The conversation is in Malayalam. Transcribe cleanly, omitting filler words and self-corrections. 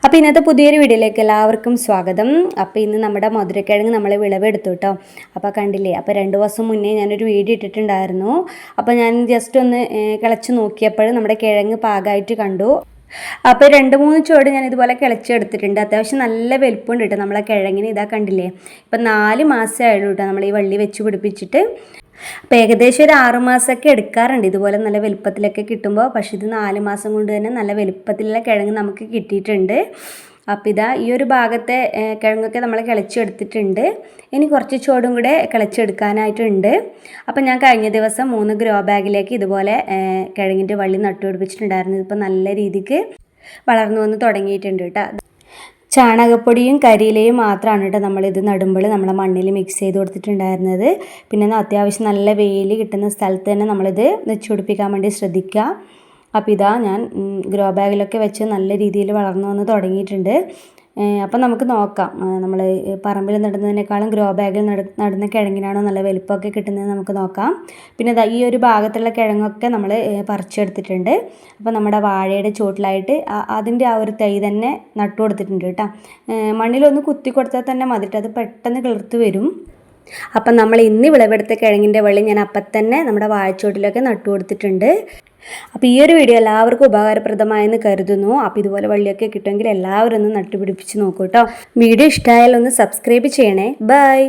അപ്പോൾ ഇന്നത്തെ പുതിയൊരു വീഡിയോയിലേക്ക് എല്ലാവർക്കും സ്വാഗതം. അപ്പോൾ ഇന്ന് നമ്മുടെ മധുരക്കിഴങ്ങ് നമ്മൾ വിളവെടുത്തു കേട്ടോ. അപ്പോൾ കണ്ടില്ലേ, അപ്പോൾ 2 ദിവസം മുന്നേ ഞാനൊരു വീഡിയോ ഇട്ടിട്ടുണ്ടായിരുന്നു. അപ്പോൾ ഞാൻ ജസ്റ്റ് ഒന്ന് കിളച്ച് നോക്കിയപ്പോൾ നമ്മുടെ കിഴങ്ങ് പാകമായിട്ട് കണ്ടു. അപ്പോൾ 2-3 ചുവട് ഞാൻ ഇതുപോലെ കിളച്ചെടുത്തിട്ടുണ്ട്. അത്യാവശ്യം നല്ല വലുപ്പമുണ്ട് കേട്ടോ നമ്മളെ കിഴങ്ങിന്. ഇതാ കണ്ടില്ലേ, ഇപ്പം 4 മാസമായുള്ളൂ കേട്ടോ നമ്മൾ ഈ വള്ളി വെച്ച് പിടിപ്പിച്ചിട്ട്. അപ്പോൾ ഏകദേശം ഒരു 6 മാസമൊക്കെ എടുക്കാറുണ്ട് ഇതുപോലെ നല്ല വലുപ്പത്തിലൊക്കെ കിട്ടുമ്പോൾ. പക്ഷേ ഇത് 4 മാസം കൊണ്ട് തന്നെ നല്ല വലുപ്പത്തിലുള്ള കിഴങ്ങ് നമുക്ക് കിട്ടിയിട്ടുണ്ട്. അപ്പോൾ ഇതാ ഈ ഒരു ഭാഗത്തെ കിഴങ്ങൊക്കെ നമ്മൾ കിളച്ചെടുത്തിട്ടുണ്ട്. ഇനി കുറച്ച് ചുവടും കൂടെ കിളച്ചെടുക്കാനായിട്ടുണ്ട്. അപ്പം ഞാൻ കഴിഞ്ഞ ദിവസം 3 ഗ്രോ ബാഗിലേക്ക് ഇതുപോലെ കിഴങ്ങിൻ്റെ വള്ളി നട്ടുപിടിപ്പിച്ചിട്ടുണ്ടായിരുന്നു. ഇതിപ്പോൾ നല്ല രീതിക്ക് വളർന്നു വന്ന് തുടങ്ങിയിട്ടുണ്ട് കേട്ടോ. ചാണകപ്പൊടിയും കരിയിലയും മാത്രമാണ് കേട്ടോ നമ്മളിത് നടുമ്പോൾ നമ്മളെ മണ്ണിൽ മിക്സ് ചെയ്ത് കൊടുത്തിട്ടുണ്ടായിരുന്നത്. പിന്നെ അത്യാവശ്യം നല്ല വെയിൽ കിട്ടുന്ന സ്ഥലത്ത് തന്നെ നമ്മളിത് വെച്ച് പിടിപ്പിക്കാൻ വേണ്ടി ശ്രദ്ധിക്കുക. അപ്പോൾ ഇതാ ഞാൻ ഗ്രോ ബാഗിലൊക്കെ വെച്ച് നല്ല രീതിയിൽ വളർന്നു വന്ന് തുടങ്ങിയിട്ടുണ്ട്. അപ്പം നമുക്ക് നോക്കാം, നമ്മൾ പറമ്പിൽ നടുന്നതിനേക്കാളും ഗ്രോ ബാഗിൽ നടുന്ന കിഴങ്ങിനാണോ നല്ല വലുപ്പമൊക്കെ കിട്ടുന്നത് നമുക്ക് നോക്കാം. പിന്നെ ഈ ഒരു ഭാഗത്തുള്ള കിഴങ്ങൊക്കെ നമ്മൾ പറിച്ചെടുത്തിട്ടുണ്ട്. അപ്പോൾ നമ്മുടെ വാഴയുടെ ചുവട്ടിലായിട്ട് അതിൻ്റെ ആ ഒരു തൈ തന്നെ നട്ടു കൊടുത്തിട്ടുണ്ട് കേട്ടോ. മണ്ണിലൊന്ന് കുത്തി കൊടുത്താൽ തന്നെ മതിട്ട്, അത് പെട്ടെന്ന് കിളിർത്ത് വരും. അപ്പം നമ്മൾ ഇന്ന് വിളവെടുത്ത കിഴങ്ങിൻ്റെ വള്ളി ഞാൻ അപ്പം തന്നെ നമ്മുടെ വാഴച്ചോട്ടിലൊക്കെ നട്ടു കൊടുത്തിട്ടുണ്ട്. അപ്പോൾ ഈ ഒരു വീഡിയോ എല്ലാവർക്കും ഉപകാരപ്രദമായെന്ന് കരുതുന്നു. അപ്പോൾ ഇതുപോലെ വള്ളിയൊക്കെ കിട്ടുമെങ്കിൽ എല്ലാവരും ഒന്ന് നട്ടുപിടിപ്പിച്ച് നോക്കൂ കേട്ടോ. വീഡിയോ ഇഷ്ടമായാൽ ഒന്ന് സബ്സ്ക്രൈബ് ചെയ്യണേ. ബൈ.